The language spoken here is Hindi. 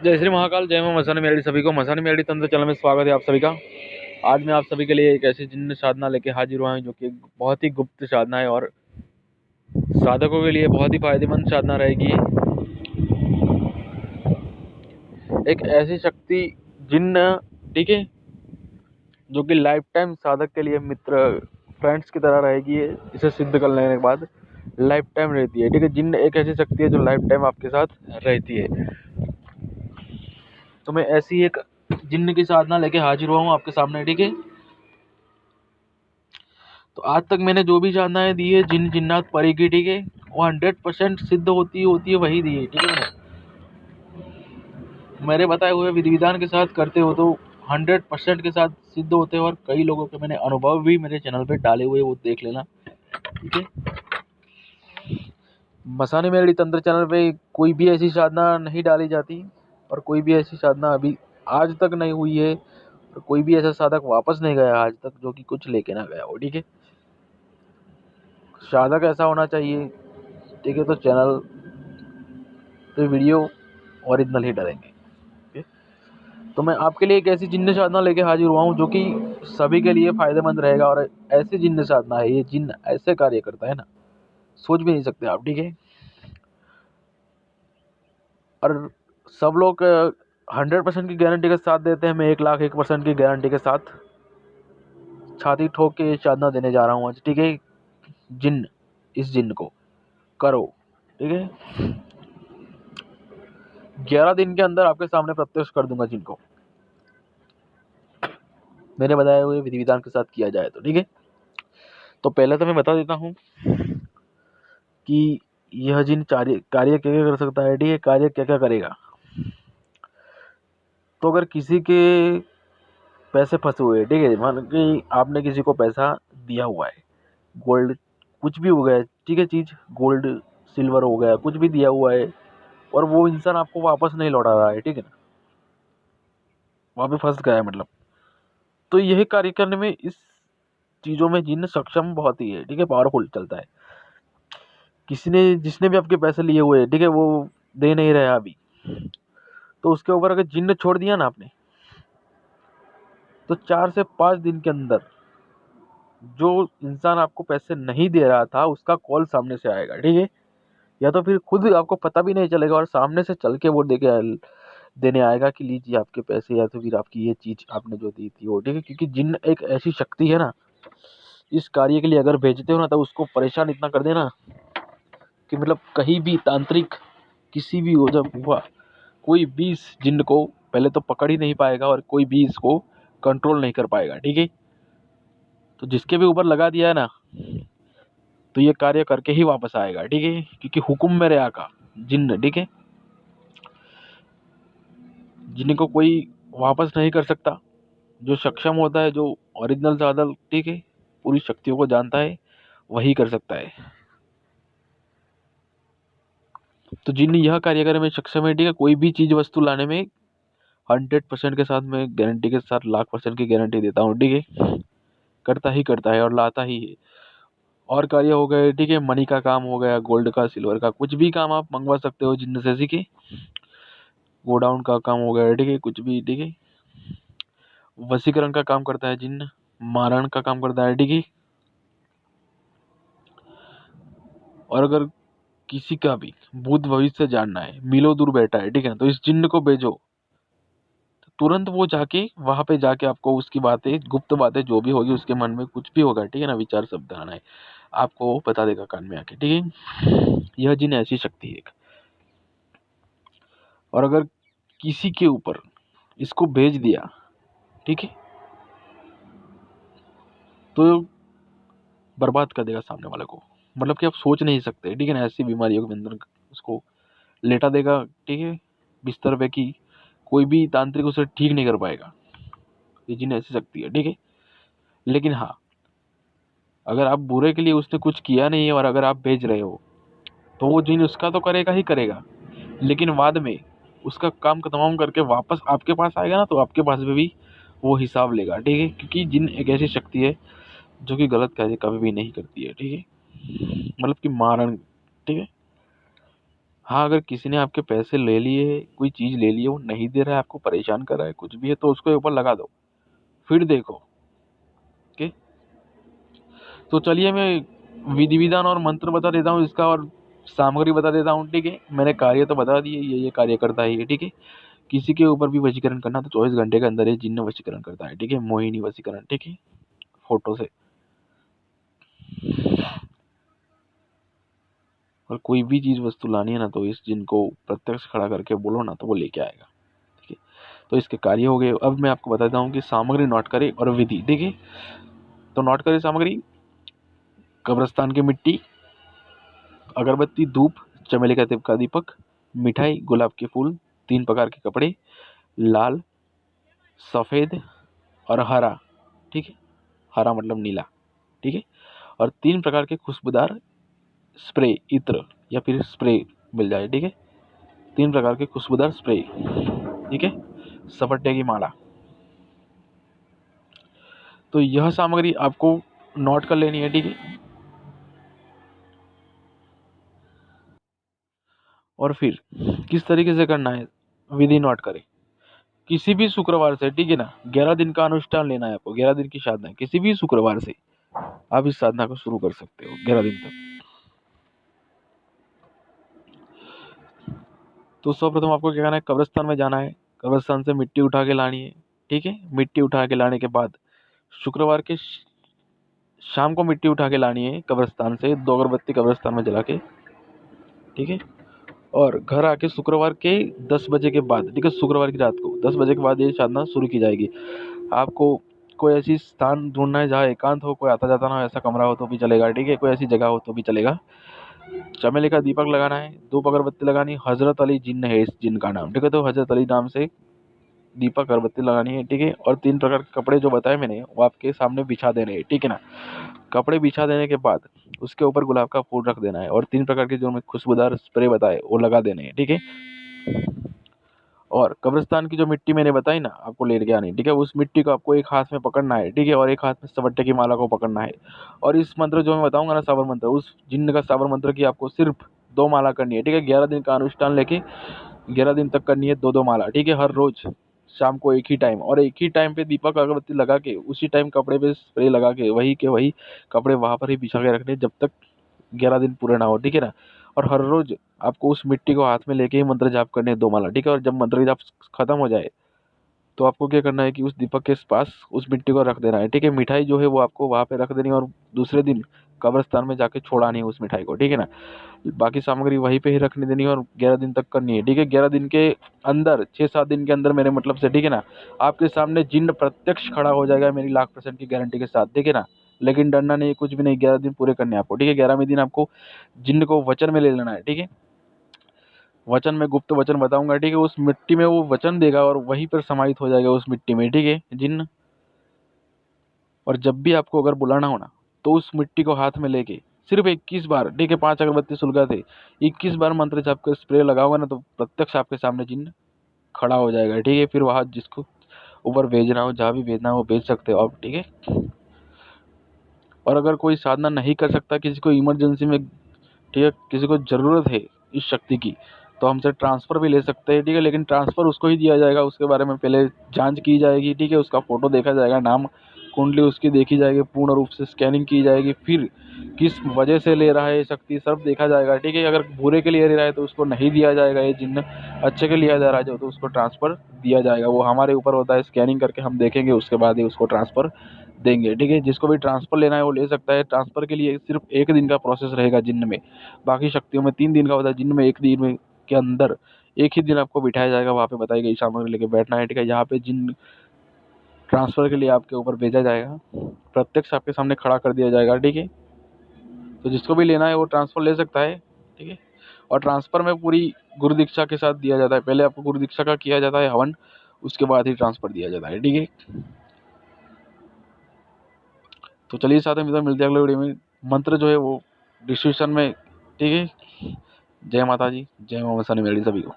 जय श्री महाकाल, जय मां मसानी मेलडी। सभी को मसानी मेलडी तंत्र चैनल में स्वागत है आप सभी का। आज मैं आप सभी के लिए एक ऐसी जिन्न साधना लेके हाजिर हुआ हूं जो कि एक बहुत ही गुप्त साधना है और साधकों के लिए बहुत ही फायदेमंद साधना रहेगी। एक ऐसी शक्ति जिन्न, ठीक है, जो कि लाइफ टाइम साधक के लिए मित्र फ्रेंड्स की तरह रहेगी। इसे सिद्ध कर लेने के बाद लाइफ टाइम रहती है, ठीक है। जिन्न एक ऐसी शक्ति है जो लाइफ टाइम आपके साथ रहती है। तो मैं ऐसी एक जिन्न की साधना लेके हाजिर हुआ हूँ आपके सामने, ठीक है। तो आज तक मैंने जो भी साधनाएं दी है जिन जिन्नात परी की, ठीक है, वो 100% सिद्ध होती है वही दी है, ठीक है। मेरे बताए हुए विधि विधान के साथ करते हो तो 100% के साथ सिद्ध होते हैं। और कई लोगों के मैंने अनुभव भी मेरे चैनल पे डाले हुए, वो देख लेना, ठीक है। मसानी मेलडी तंत्र चैनल पे कोई भी ऐसी साधना नहीं डाली जाती और कोई भी ऐसी साधना अभी आज तक नहीं हुई है और कोई भी ऐसा साधक वापस नहीं गया आज तक जो कि कुछ लेके ना गया हो, ठीक है। साधक ऐसा होना चाहिए, ठीक है। तो चैनल पे वीडियो ओरिजिनल ही डालेंगे, ठीक है? तो मैं आपके लिए एक ऐसी जिन्न साधना लेके हाजिर हुआ हूँ जो कि सभी के लिए फायदेमंद रहेगा। और ऐसी जिन्न साधना है, ये जिन्न ऐसे कार्य करता है ना, सोच भी नहीं सकते आप, ठीक है। और सब लोग 100% की गारंटी के साथ देते हैं, मैं 1,01,000% की गारंटी के साथ छाती ठोक के साधना देने जा रहा हूँ आज, ठीक है। जिन्न, इस जिन्न को करो, ठीक है। 11 दिन के अंदर आपके सामने प्रत्यक्ष कर दूंगा जिनको मेरे बताए हुए विधि विधान के साथ किया जाए तो, ठीक है। तो पहले तो मैं बता देता हूँ कि यह जिन कार्य क्या क्या कर सकता है, ठीक है। कार्य क्या क्या करेगा। तो अगर किसी के पैसे फंसे हुए, ठीक है, मान कि आपने किसी को पैसा दिया हुआ है, गोल्ड कुछ भी हो गया, ठीक है, चीज गोल्ड सिल्वर हो गया, कुछ भी दिया हुआ है और वो इंसान आपको वापस नहीं लौटा रहा है, ठीक है ना, वहां पे फंस गया है मतलब। तो यही कार्य करने में, इस चीजों में जिन्न सक्षम बहुत ही है, ठीक है, पावरफुल चलता है। किसी ने जिसने भी आपके पैसे लिए हुए, ठीक है, वो दे नहीं रहा अभी, तो उसके ऊपर अगर जिन्न छोड़ दिया ना आपने, तो 4 से 5 दिन के अंदर जो इंसान आपको पैसे नहीं दे रहा था उसका कॉल सामने से आएगा, ठीक है। या तो फिर खुद आपको पता भी नहीं चलेगा और सामने से चल के वो देने आएगा कि लीजिए आपके पैसे, या तो फिर आपकी ये चीज आपने जो दी थी वो, ठीक है। क्योंकि जिन्न एक ऐसी शक्ति है ना, इस कार्य के लिए अगर भेजते हो ना तो उसको परेशान इतना कर देना कि मतलब कहीं भी तांत्रिक किसी भी हो जब हुआ, कोई भी इस जिन्न को पहले तो पकड़ ही नहीं पाएगा और कोई भी इसको कंट्रोल नहीं कर पाएगा, ठीक है। तो जिसके भी ऊपर लगा दिया है ना, तो ये कार्य करके ही वापस आएगा, ठीक है। क्योंकि हुक्म मेरे आका जिन्न, ठीक है, जिनको कोई वापस नहीं कर सकता। जो सक्षम होता है, जो ओरिजिनल साधक, ठीक है, पूरी शक्तियों को जानता है, वही कर सकता है। तो जिन यह कार्य करने में सक्षम है, ठीक है, कोई भी चीज वस्तु लाने में 100% के साथ, मैं गारंटी के साथ 1,00,000% की गारंटी देता हूँ, ठीक है। करता है और लाता ही है। और कार्य हो गए, ठीक है, मनी का काम हो गया, गोल्ड का, सिल्वर का, कुछ भी काम आप मंगवा सकते हो जिन्न से, ठीक है। गोडाउन का काम हो गया, ठीक है, कुछ भी, ठीक है। वशीकरण का काम करता है जिन्न, मारण का काम करता है, ठीक है। और अगर किसी का भी भूत भविष्य जानना है, मिलो दूर बैठा है, ठीक है, तो इस जिन्न को भेजो, तुरंत वो जाके वहां पे जाके आपको उसकी बातें, गुप्त बातें जो भी होगी, उसके मन में कुछ भी होगा, ठीक है ना, विचार शब्द आना है, आपको वो बता देगा कान में आके, ठीक है। यह जिन्न ऐसी शक्ति है एक। और अगर किसी के ऊपर इसको भेज दिया, ठीक है, तो बर्बाद कर देगा सामने वाले को। मतलब कि आप सोच नहीं सकते, ठीक है ना, ऐसी बीमारियों के अंदर उसको लेटा देगा, ठीक है, बिस्तर पे, की कोई भी तांत्रिक उसे ठीक नहीं कर पाएगा। ये जिन्न ऐसी शक्ति है, ठीक है। लेकिन हाँ, अगर आप बुरे के लिए उसने कुछ किया नहीं है और अगर आप भेज रहे हो, तो वो जिन्न उसका तो करेगा ही करेगा, लेकिन बाद में उसका काम तमाम करके वापस आपके पास आएगा ना, तो आपके पास में भी वो हिसाब लेगा, ठीक है। क्योंकि जिन्न एक ऐसी शक्ति है जो कि गलत कार्य कभी भी नहीं करती है, ठीक है, मतलब कि मारण, ठीक है। हाँ, अगर किसी ने आपके पैसे ले लिए, कोई चीज़ ले ली है, वो नहीं दे रहा है, आपको परेशान कर रहा है, कुछ भी है, तो उसके ऊपर लगा दो, फिर देखो। ओके, तो चलिए मैं विधि विधान और मंत्र बता देता हूँ इसका, और सामग्री बता देता हूँ, ठीक है। मैंने कार्य तो बता दिए, ये कार्य करता है ये, ठीक है। किसी के ऊपर भी वशीकरण करना तो 24 घंटे के अंदर ये जिन्न वशीकरण करता है, ठीक है। मोहिनी वशीकरण, ठीक है, फोटो से। और कोई भी चीज वस्तु लानी है ना, तो इस जिन को प्रत्यक्ष खड़ा करके बोलो ना, तो वो लेके आएगा, ठीक है। तो इसके कार्य हो गए। अब मैं आपको बताता हूँ कि सामग्री नोट करें और विधि, देखिए। तो नोट करें सामग्री: कब्रिस्तान की मिट्टी, अगरबत्ती, धूप, चमेली का तिनका दीपक, मिठाई, गुलाब के फूल, 3 प्रकार के कपड़े, लाल, सफेद और हरा, ठीक है। हरा मतलब नीला, ठीक है। और 3 प्रकार के खुशबूदार स्प्रे, इत्र या फिर स्प्रे मिल जाए, ठीक है। 3 प्रकार के खुशबूदार स्प्रे, ठीक है। सपट्टे की माला। तो यह सामग्री आपको नोट कर लेनी है, ठीक है। और फिर किस तरीके से करना है, विधि नोट करें। किसी भी शुक्रवार से, ठीक है ना, 11 दिन का अनुष्ठान लेना है आपको, 11 दिन की साधना है। किसी भी शुक्रवार से आप इस साधना को शुरू कर सकते हो 11 दिन तक। तो सर्वप्रथम आपको क्या करना है, कब्रिस्तान में जाना है, कब्रिस्तान से मिट्टी उठा के लानी है, ठीक है। मिट्टी उठा के लाने के बाद शुक्रवार के शाम को मिट्टी उठा के लानी है कब्रिस्तान से, 2 अगरबत्ती कब्रिस्तान में जला के, ठीक है। और घर आके शुक्रवार के 10 बजे के बाद, ठीक है, शुक्रवार की रात को 10 बजे के बाद ये साधना शुरू की जाएगी। आपको कोई ऐसी स्थान ढूंढना है जहाँ एकांत हो, कोई आता जाता ना हो, ऐसा कमरा हो तो भी चलेगा, ठीक है। कोई ऐसी जगह हो तो भी चलेगा। चमेली का दीपक लगाना है, 2 अगरबत्ती लगानी, हजरत अली जिन्न है इस जिन्न का नाम, ठीक है। तो हजरत अली नाम से दीपक अगरबत्ती लगानी है, ठीक है। और 3 प्रकार के कपड़े जो बताए मैंने, वो आपके सामने बिछा देने हैं, ठीक है ना। कपड़े बिछा देने के बाद उसके ऊपर गुलाब का फूल रख देना है, और 3 प्रकार के जो मैं खुशबूदार स्प्रे बताए वो लगा देने हैं, ठीक है। और कब्रिस्तान की जो मिट्टी मैंने बताई ना, आपको लेके आनी, ठीक है। उस मिट्टी को आपको एक हाथ में पकड़ना है, ठीक है, और एक हाथ में सवट्टे की माला को पकड़ना है। और इस मंत्र जो मैं बताऊंगा ना, साबर मंत्र, उस जिन्न का साबर मंत्र की आपको सिर्फ 2 माला करनी है, ठीक है। 11 दिन का अनुष्ठान लेके 11 दिन तक करनी है 2-2 माला, ठीक है। हर रोज शाम को एक ही टाइम, और एक ही टाइम पे दीपक अगरबत्ती लगा के, उसी टाइम कपड़े पे स्प्रे लगा के, वही के वही कपड़े वहां पर ही बिछा के रखने जब तक 11 दिन पूरे ना हो, ठीक है ना। और हर रोज आपको उस मिट्टी को हाथ में लेके ही मंत्र जाप करने हैं 2 माला, ठीक है। और जब मंत्र जाप खत्म हो जाए तो आपको क्या करना है कि उस दीपक के पास उस मिट्टी को रख देना है, ठीक है। मिठाई जो है वो आपको वहां पे रख देनी है, और दूसरे दिन कब्रिस्तान में जाके छोड़ानी है उस मिठाई को, ठीक है ना। बाकी सामग्री वहीं पे ही रखने देनी है, और 11 दिन तक करनी है, ठीक है। 11 दिन के अंदर, 6-7 दिन के अंदर मेरे मतलब से, ठीक है ना, आपके सामने जिन्न प्रत्यक्ष खड़ा हो जाएगा, मेरी 1,00,000% की गारंटी के साथ, ठीक है ना। लेकिन डरना नहीं, कुछ भी नहीं, 11 दिन पूरे करने हैं आपको, ठीक है। 11वें दिन आपको जिन्न को वचन में ले लेना है, ठीक है। वचन में गुप्त वचन बताऊंगा, ठीक है। उस मिट्टी में वो वचन देगा और वहीं पर समाहित हो जाएगा उस मिट्टी में, ठीक है, जिन्न। और जब भी आपको अगर बुलाना हो ना, तो उस मिट्टी को हाथ में लेके सिर्फ 21 बार, ठीक है, 5 अगरबत्ती सुलगा थे, 21 बार मंत्र जाप कर स्प्रे लगाओगे ना, तो प्रत्यक्ष आपके सामने जिन्न खड़ा हो जाएगा, ठीक है। फिर वहां जिसको ऊपर भेजना हो, जहाँ भी भेजना हो वो भेज सकते हो आप, ठीक है। और अगर कोई साधना नहीं कर सकता, किसी को इमरजेंसी में, ठीक है, किसी को जरूरत है इस शक्ति की, तो हमसे ट्रांसफर भी ले सकते हैं, ठीक है। लेकिन ट्रांसफर उसको ही दिया जाएगा, उसके बारे में पहले जांच की जाएगी, ठीक है। उसका फोटो देखा जाएगा, नाम कुंडली उसकी देखी जाएगी, पूर्ण रूप से स्कैनिंग की जाएगी, फिर किस वजह से ले रहा है ये शक्ति सब देखा जाएगा, ठीक है। अगर बुरे के लिए ले रहा है तो उसको नहीं दिया जाएगा ये जिन्न, अच्छे के लिए जा रहा है तो उसको ट्रांसफर दिया जाएगा। वो हमारे ऊपर होता है, स्कैनिंग करके हम देखेंगे, उसके बाद ही उसको ट्रांसफर देंगे, ठीक है। जिसको भी ट्रांसफर लेना है वो ले सकता है। ट्रांसफर के लिए सिर्फ 1 दिन का प्रोसेस रहेगा जिन्न में, बाकी शक्तियों में 3 दिन का होता है, जिन्न में 1 दिन में के अंदर एक ही दिन आपको बिठाया जाएगा, वहाँ पे बताई गई सामग्री लेके बैठना है, ठीक है। यहाँ पे जिन्न ट्रांसफर के लिए आपके ऊपर भेजा जाएगा, प्रत्यक्ष आपके सामने खड़ा कर दिया जाएगा, ठीक है। तो जिसको भी लेना है वो ट्रांसफर ले सकता है, ठीक है। और ट्रांसफर में पूरी गुरु दीक्षा के साथ दिया जाता है, पहले आपको गुरु दीक्षा का किया जाता है हवन, उसके बाद ही ट्रांसफर दिया जाता है, ठीक है। तो चलिए साथ में मिलते हैं अगले वीडियो में। मंत्र जो है वो डिस्क्रिप्शन में, ठीक है। जय माता जी, जय मां वैष्णो मेरी सभी को।